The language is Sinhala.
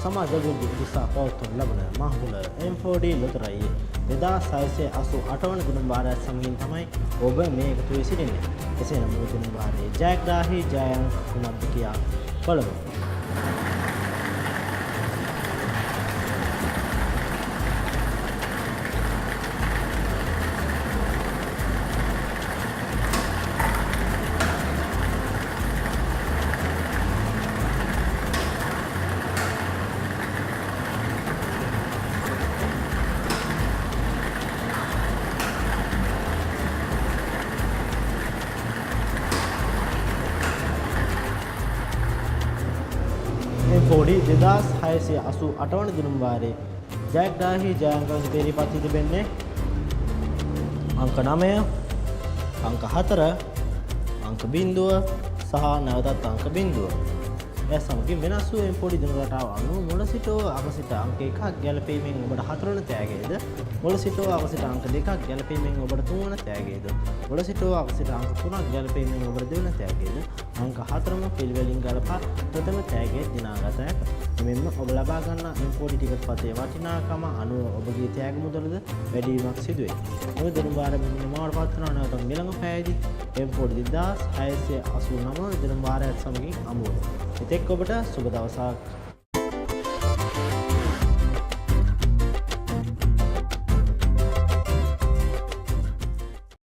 සමාජ විද්‍ය උදෙසා පවත්වනු ලබන මහමුල M4D ලොතරැයි 2688 වන දින වාරයත් සමගින් තමයි ඔබ මේ එකතු වී සිටින්නේ. එසේ නම් මේ දින වාරයේ ජයග්‍රාහී ජයංක කුමක්ද කියා බලමු. M4D 2688 වන දින වාරයේ ජයග්‍රාහී ජයංක ඉදිරිපත් තිබෙන්නේ අංක 9, අංක 4, අංක 0 සහ නැවතත් අංක 0. ඒ සමගින් වෙනස් වූ M4D දින රටාව අනුව මුල සිට අග සිට අංක 1ක් ගැලපීමෙන් ඔබට 4 වන තෑගයද, මුල සිට අග සිට අංක 2ක් ගැලපීමෙන් ඔබට 3 වන තෑගයද, මුල සිට අග සිට අංක 3ක් ගැලපීමෙන් ඔබට 2 වන තෑගයද, අංක 4ම පිළිවෙලින් ගලපා ප්‍රථම තෑගය දිනාගත හැක. එමෙන්ම ඔබ ලබා ගන්නා M4D ටිකට් පතේ වටිනාකම අනුව ඔබගේ තෑග මුදලද වැඩිවීමක් සිදු වේ. මේ දින වාරයේ නිමාවට පත්වන නැවත මිලඟ පෑයේදී M4D 2689 දින වාරයත් සමගින් අමුවන. එතෙක් ඔබට සුබ දවසක්.